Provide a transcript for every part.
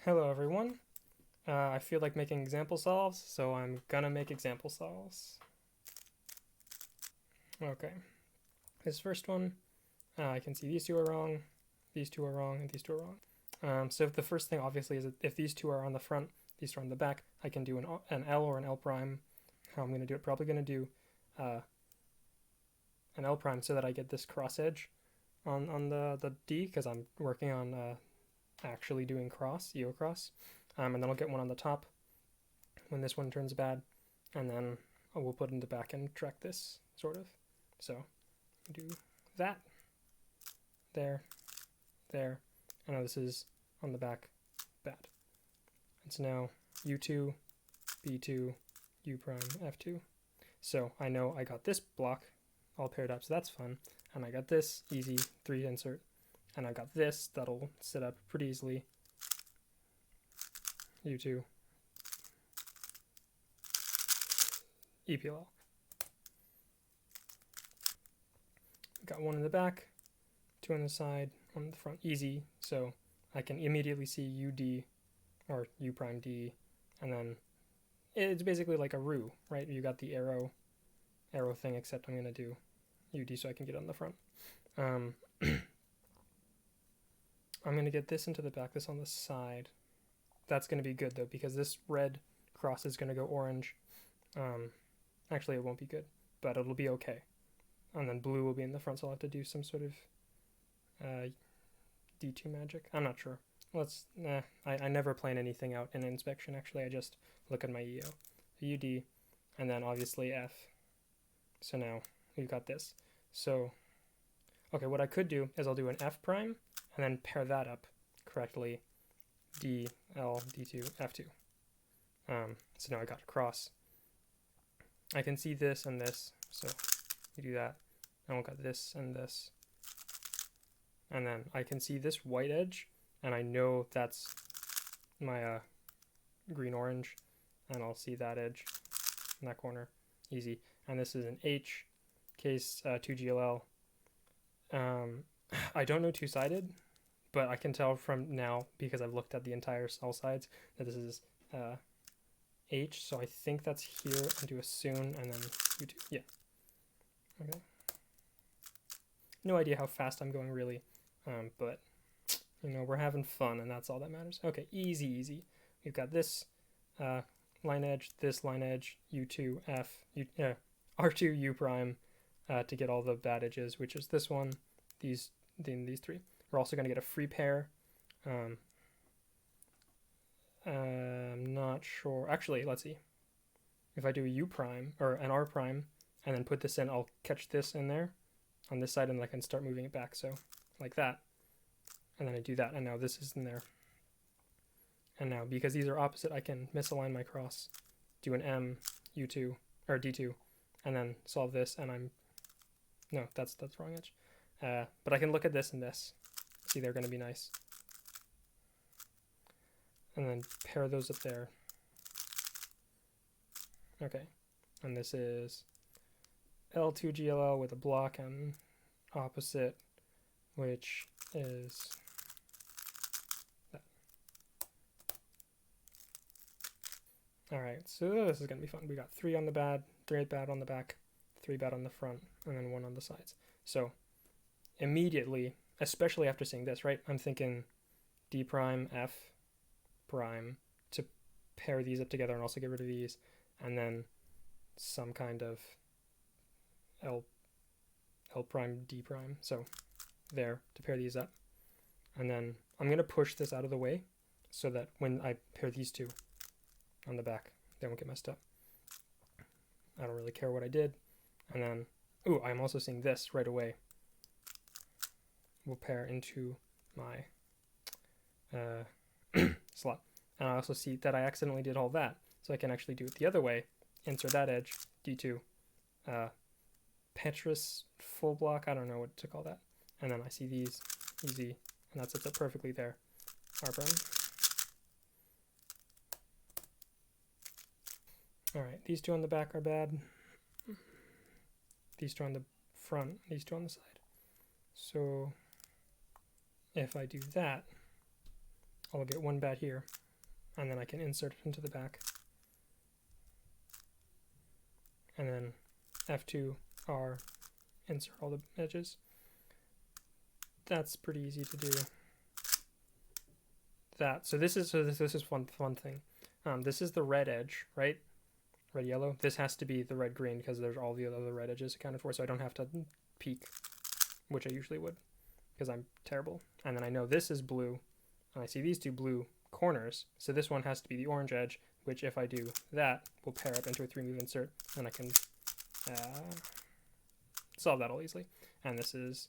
Hello everyone. I feel like making example solves, so I'm gonna make example solves. Okay, this first one, I can see these two are wrong, these two are wrong, and these two are wrong. So the first thing obviously is that if these two are on the front, these two are on the back, I can do an L or an L prime. How I'm gonna do it, probably gonna do an L prime so that I get this cross edge on the D, because I'm working on actually doing cross, EOCross. And then I'll get one on the top when this one turns bad, and then we'll put in the back and track this, sort of. So do that, there, there, and now this is on the back, bad. It's now U2, B2, U prime, F2. So I know I got this block all paired up, so that's fun. And I got this, easy, 3 insert. And I got this, that'll sit up pretty easily. U2, EPLL. Got one in the back, 2 on the side, 1 in the front, easy. So I can immediately see UD or U prime D, and then it's basically like a roux, right? You got the arrow thing, except I'm gonna do UD so I can get on the front. I'm gonna get this into the back, this on the side. That's going to be good though, because this red cross is going to go orange. Actually, it won't be good, but it'll be okay. And then blue will be in the front, so I'll have to do some sort of D2 magic. I'm not sure. I never plan anything out in inspection, actually. I just look at my EO. UD, and then obviously F. So now we've got this. So, okay, what I could do is I'll do an F prime, and then pair that up correctly. D, L, D2, F2. So now I got a cross. I can see this and this, so we do that. And we've got this and this. And then I can see this white edge, and I know that's my green-orange, and I'll see that edge in that corner. Easy. And this is an H, case 2GLL. I don't know two-sided, but I can tell from now, because I've looked at the entire cell sides, that this is H, so I think that's here, and do a sune, and then U2, yeah. Okay. No idea how fast I'm going, really, but, you know, we're having fun, and that's all that matters. Okay, easy, easy. We've got this line edge, this line edge, U2, F, R2, U prime, to get all the bad edges, which is this one, these 3. We're also going to get a free pair. I'm not sure. Actually, let's see. If I do a U prime or an R prime and then put this in, I'll catch this in there on this side, and I can start moving it back. So like that. And then I do that, and now this is in there. And now, because these are opposite, I can misalign my cross, do an M, U2, or D2, and then solve this, and no, that's the wrong edge. But I can look at this and this. See, they're going to be nice. And then pair those up there. Okay. And this is L2GLL with a block and opposite, which is that. Alright, so this is going to be fun. We got 3 on the bad, 3 bad on the back, 3 bad on the front, and then 1 on the sides. So immediately, especially after seeing this, right? I'm thinking D prime, F prime to pair these up together and also get rid of these, and then some kind of L prime, D prime. So there, to pair these up. And then I'm going to push this out of the way so that when I pair these two on the back, they won't get messed up. I don't really care what I did. And then, ooh, I'm also seeing this right away. Will pair into my slot. And I also see that I accidentally did all that, so I can actually do it the other way. Insert that edge, D2, Petrus full block, I don't know what to call that. And then I see these, easy, and that sets up perfectly there. R prime. Alright, these 2 on the back are bad. These 2 on the front, these 2 on the side. So if I do that, I'll get one bad here, and then I can insert it into the back. And then F2, R, insert all the edges. That's pretty easy to do. This is one fun thing. This is the red edge, right? Red yellow. This has to be the red green because there's all the other red edges accounted for, so I don't have to peek, which I usually would, because I'm terrible. And then I know this is blue, and I see these two blue corners, so this one has to be the orange edge, which if I do that, will pair up into a 3-move insert, and I can solve that all easily. And this is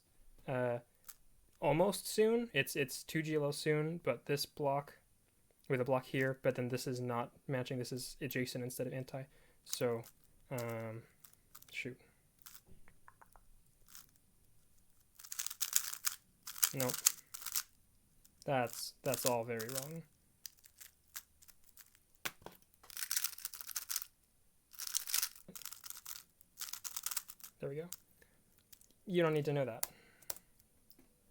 almost sune. It's 2GLL sune, but this block with a block here, but then this is not matching. This is adjacent instead of anti. So, shoot. Nope. That's all very wrong. There we go. You don't need to know that.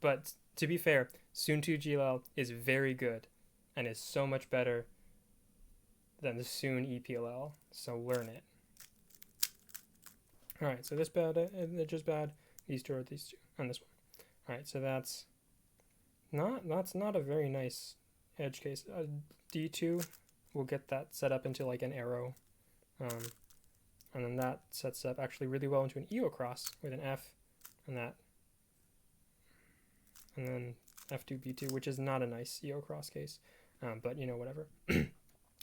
But to be fair, sune 2GLL is very good and is so much better than the sune EPLL, so learn it. Alright, so this bad edge is bad, these two are these two, and this one. Alright, so that's not a very nice edge case. D2 will get that set up into like an arrow, and then that sets up actually really well into an EOCross with an F and that, and then F2 B2, which is not a nice EOCross case, but you know, whatever.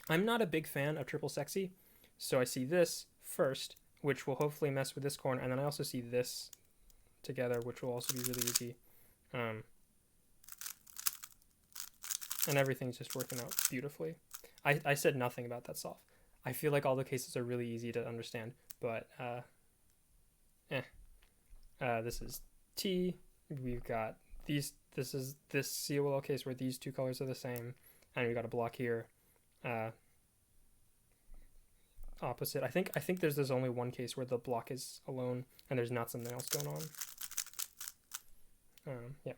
I'm not a big fan of triple sexy, so I see this first, which will hopefully mess with this corner, and then I also see this together, which will also be really easy. And everything's just working out beautifully. I said nothing about that solve. I feel like all the cases are really easy to understand, but this is T. We've got these. This is this COLL case where these two colors are the same, and we got a block here. Opposite. I think there's only one case where the block is alone and there's not something else going on. Yeah.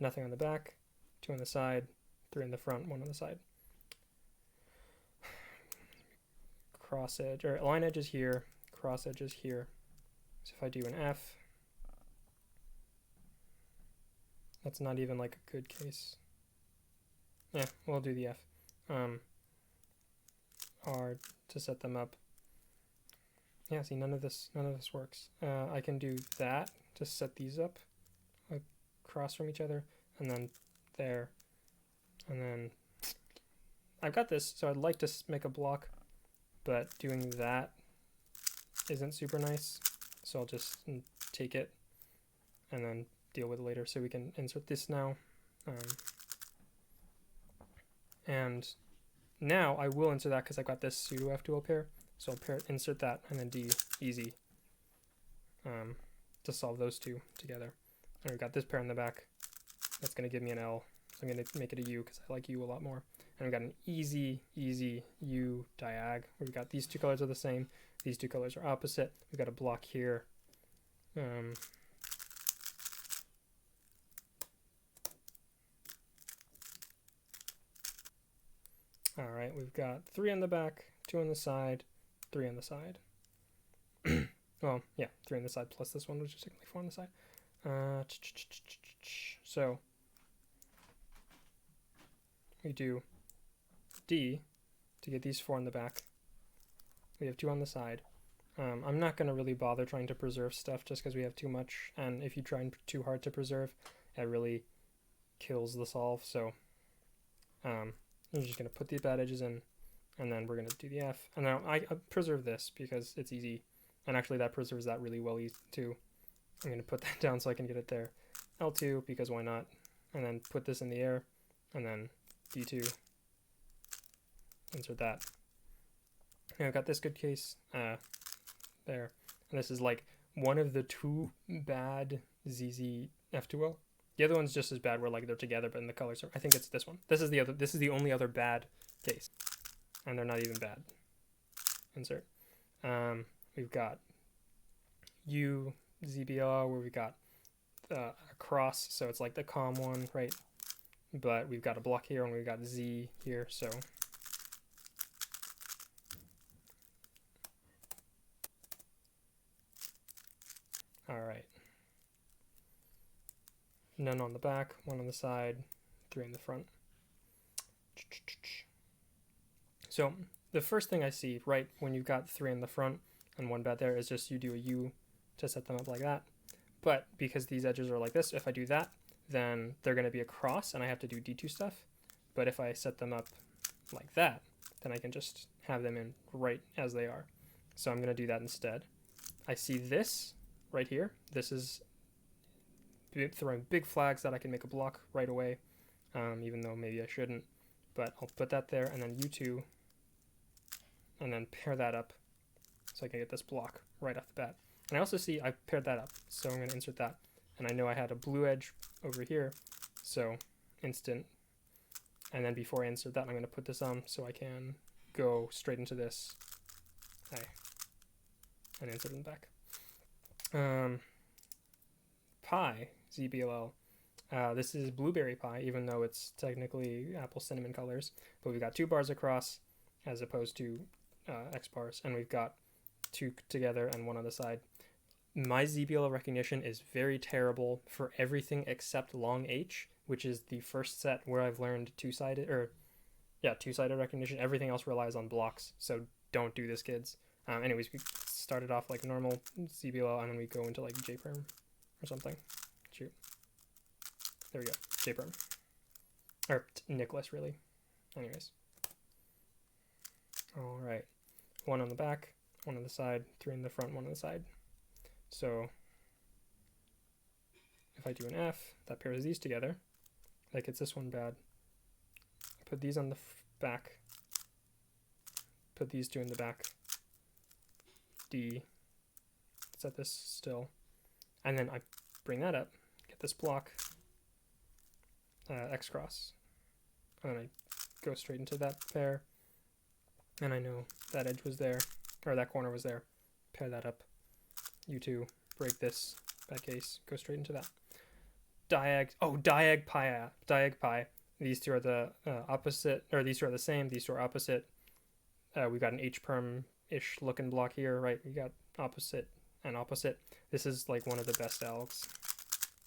Nothing on the back, 2 on the side, 3 in the front, 1 on the side. Cross edge, or line edge is here, cross edge is here. So if I do an F, that's not even like a good case. Yeah, we'll do the F. R to set them up. Yeah, see, none of this works. I can do that to set these up across from each other, and then there, and then I've got this, so I'd like to make a block, but doing that isn't super nice, so I'll just take it and then deal with it later. So we can insert this now, and now I will insert that because I got this pseudo F2L pair, so I'll insert that and then D easy to solve those two together. And we've got this pair in the back. That's going to give me an L, so I'm going to make it a U because I like U a lot more. And we've got an easy U diag. We've got these two colors are the same. These two colors are opposite. We've got a block here. All right, we've got 3 on the back, 2 on the side, 3 on the side. Well, yeah, 3 on the side plus this one, which is technically 4 on the side. So we do D to get these 4 on the back. We have 2 on the side. I'm not going to really bother trying to preserve stuff just because we have too much, and if you try too hard to preserve, it really kills the solve. So I'm just going to put the bad edges in, and then we're going to do the F. And now I preserve this because it's easy, and actually that preserves that really well too. I'm going to put that down so I can get it there. L2, because why not? And then put this in the air, and then D2. Insert that. And I've got this good case there. And this is like one of the 2 bad ZZ F2L. The other one's just as bad where like they're together, but in the colors are, I think it's this one. This is the only other bad case. And they're not even bad. Insert. We've got ZBLL where we got a cross, so it's like the COM one, right? But we've got a block here and we've got Z here, so all right. None on the back, one on the side, 3 in the front. So the first thing I see, right, when you've got 3 in the front and 1 bad there, is just you do a U to set them up like that. But because these edges are like this, if I do that, then they're going to be a cross and I have to do D2 stuff. But if I set them up like that, then I can just have them in right as they are. So I'm going to do that instead. I see this right here. This is throwing big flags that I can make a block right away, even though maybe I shouldn't. But I'll put that there and then U2 and then pair that up so I can get this block right off the bat. And I also see I paired that up, so I'm going to insert that. And I know I had a blue edge over here, so instant. And then before I insert that, I'm going to put this on so I can go straight into this and insert in the back. Pie, ZBLL. This is blueberry pie, even though it's technically apple cinnamon colors. But we've got 2 bars across as opposed to X bars, and we've got 2 together and 1 on the side. My ZBLL recognition is very terrible for everything except long H, which is the first set where I've learned two-sided recognition. Everything else relies on blocks, so don't do this, kids. Anyways, we started off like normal ZBLL, and then we go into like J-perm or something. Shoot. There we go. J-perm. Or Nicholas, really. Anyways. All right. 1 on the back, 1 on the side, 3 in the front, 1 on the side. So if I do an F, that pairs these together. That gets this one bad. Put these on the back. Put these 2 in the back. D. Set this still. And then I bring that up, get this block, X cross. And then I go straight into that pair. And I know that edge was there, or that corner was there. Pair that up. U2, break this back case, go straight into that. Diag pi. These 2 are the opposite, or these 2 are the same, these 2 are opposite. We've got an H-perm-ish looking block here, right? We got opposite and opposite. This is like one of the best algs.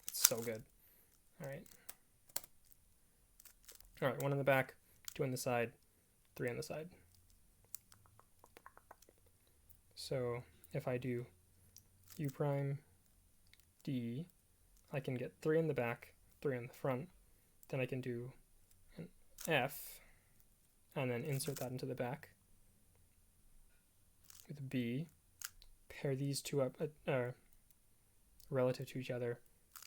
It's so good. All right, 1 in the back, 2 on the side, 3 on the side. So if I do U prime D, I can get 3 in the back, 3 in the front. Then I can do an F and then insert that into the back with a B. Pair these 2 up relative to each other.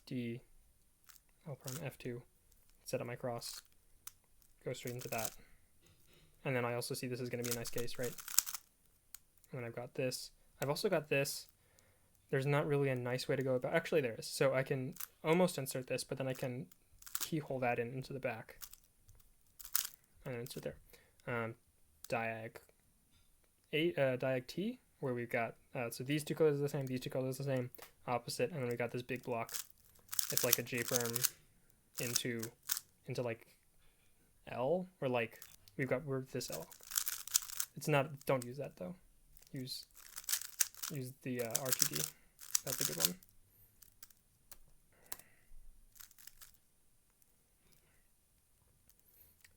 D, L prime F2, set up my cross, go straight into that. And then I also see this is going to be a nice case, right? And then I've got this. I've also got this. There's not really a nice way to go about. Actually, there is. So I can almost insert this, but then I can keyhole that into the back and then insert there. Diag T, where we've got so these 2 colors are the same, these 2 colors are the same, opposite, and then we got this big block. It's like a J-perm into like L, or like we're this L. It's not. Don't use that though. Use the R2D. That's a good one.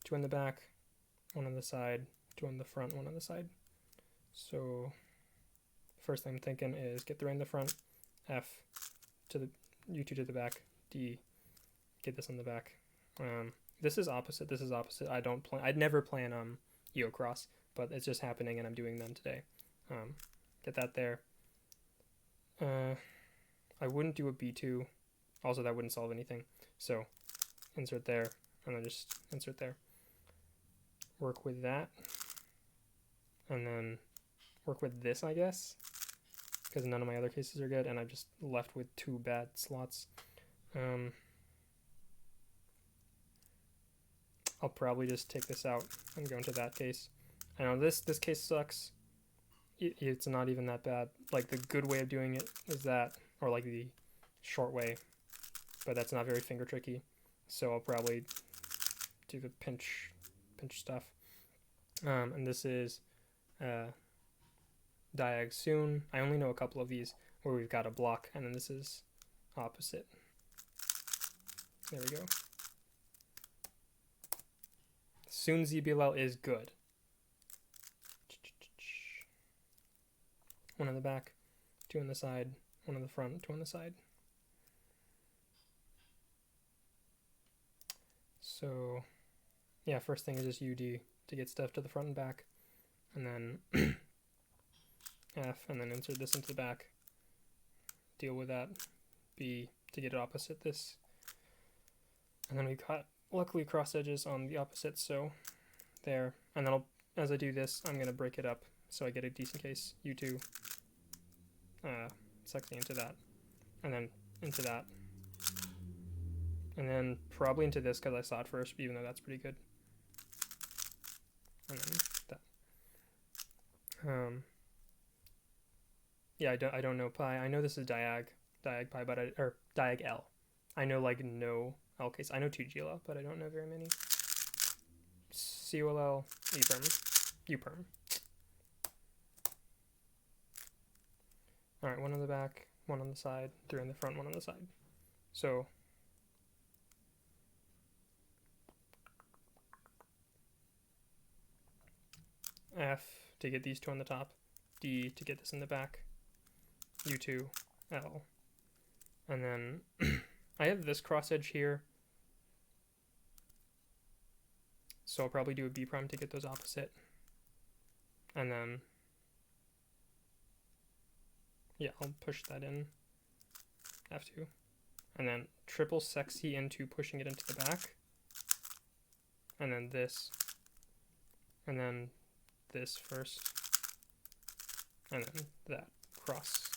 Two in the back, 1 on the side, 2 on the front, 1 on the side. So first thing I'm thinking is get 3 in the front, F to the U2 to the back, D, get this on the back. This is opposite. This is opposite. I'd never plan EOCross, but it's just happening and I'm doing them today. Get that there. I wouldn't do a B2. Also, that wouldn't solve anything. So insert there and then just insert there. Work with that. And then work with this, I guess, because none of my other cases are good and I'm just left with 2 bad slots. I'll probably just take this out and go into that case. I know this case sucks. It's not even that bad. Like the good way of doing it is that, or like the short way, but that's not very finger tricky. So I'll probably do the pinch stuff. And this is diag sune. I only know a couple of these where we've got a block, and then this is opposite. There we go. Sune ZBLL is good. One on the back, two on the side, one on the front, two on the side. So yeah, first thing is just UD to get stuff to the front and back, and then F, and then insert this into the back, deal with that, B to get it opposite this, and then we've got luckily cross edges on the opposite, so there, and then as I do this, I'm going to break it up so I get a decent case, U2, sexy into that, and then into that, and then probably into this because I saw it first, even though that's pretty good, and then that. Yeah, I don't know pi. I know this is diag pi, but or diag L. I know like no L case. I know 2GLL, but I don't know very many. COLL, U-perm. All right, one on the back, one on the side, three on the front, one on the side. So F to get these two on the top, D to get this in the back, U2, L, and then I have this cross edge here, so I'll probably do a B prime to get those opposite, and then yeah, I'll push that in, F2, and then triple sexy into pushing it into the back, and then this first, and then that cross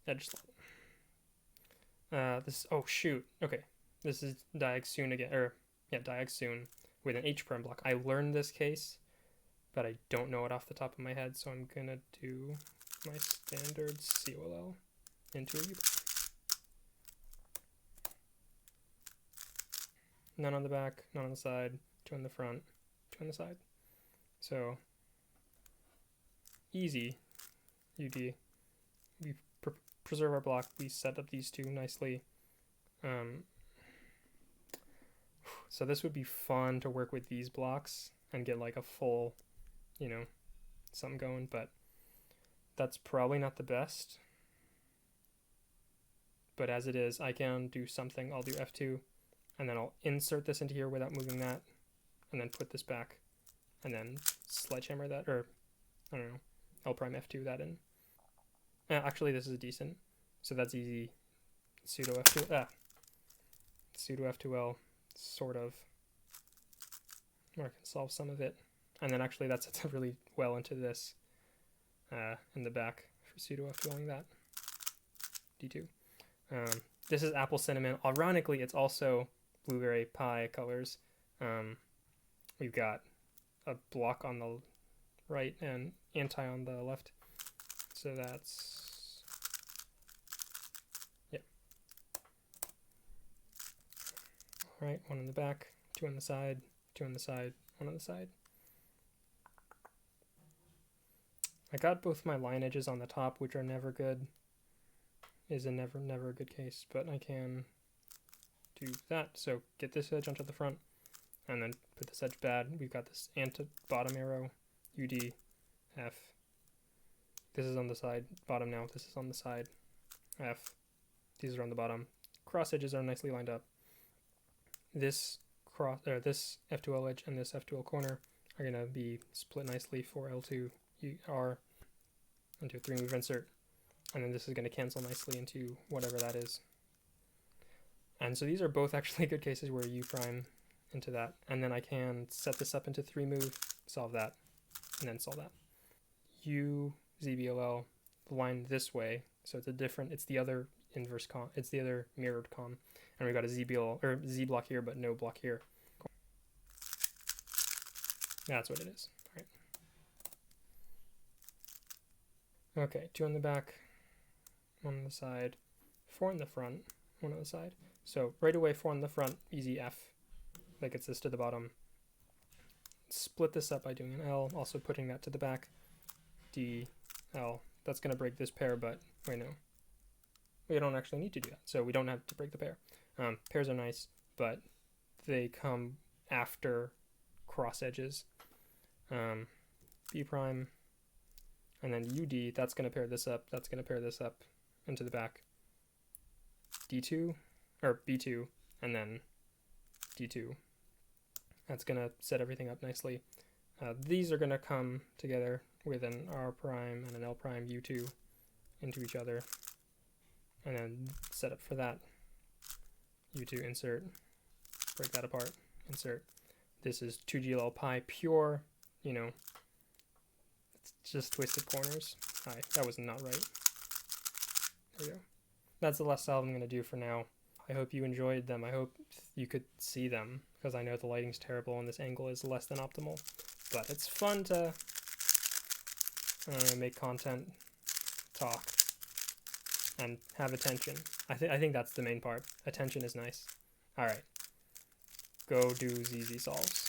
edge slot. Oh shoot, okay, this is diag sune again, or yeah, diag sune with an H prime block. I learned this case, but I don't know it off the top of my head, so I'm gonna do my standard COLL into a U. None on the back, none on the side, two on the front, two on the side. So easy UD. We preserve our block. We set up these two nicely. So this would be fun to work with these blocks and get like a full, something going, but that's probably not the best. But as it is, I can do something. I'll do F2, and then I'll insert this into here without moving that, and then put this back, and then sledgehammer that, or I don't know, L prime F2 that in. Actually, this is decent, so that's easy. Pseudo F2L, sort of, or I can solve some of it, and then actually that's really well into this in the back for pseudo F2Ling that D2. This is apple cinnamon. Ironically, it's also blueberry pie colors. We've got a block on the right and anti on the left. So that's, yeah. All right, one on the back, two on the side, two on the side, one on the side. I got both my line edges on the top, which are never good. Is a never a good case, but I can do that. So get this edge onto the front, and then put this edge bad. We've got this bottom arrow, UD, F. This is on the side, bottom now. This is on the side, F. These are on the bottom. Cross edges are nicely lined up. This this F2L edge and this F2L corner are gonna be split nicely for L2 R into a 3-move insert, and then this is gonna cancel nicely into whatever that is. And so these are both actually good cases where U prime into that, and then I can set this up into 3-move, solve that, and then solve that. U ZBLL line this way, so it's the other inverse com, it's the other mirrored com, and we've got a ZBL or Z block here, but no block here. Cool. That's what it is. All right. Okay, 2 on the back, 1 on the side, 4 in the front, one on the side. So right away 4 on the front, easy F. That gets this to the bottom. Split this up by doing an L, also putting that to the back. D, L. That's going to break this pair, but wait, no. We don't actually need to do that, so we don't have to break the pair. Pairs are nice, but they come after cross edges. B prime, and then UD, that's going to pair this up, that's going to pair this up into the back. D2, or B2, and then D2. That's going to set everything up nicely. These are going to come together with an R prime and an L prime U2 into each other, and then set up for that. U2 insert, break that apart, insert. This is 2GLL pi pure, you know, it's just twisted corners. Hi, that was not right. There we go. That's the last style I'm going to do for now. I hope you enjoyed them. I hope you could see them, because I know the lighting's terrible and this angle is less than optimal. But it's fun to make content, talk, and have attention. I think that's the main part. Attention is nice. Alright. Go do ZZ solves.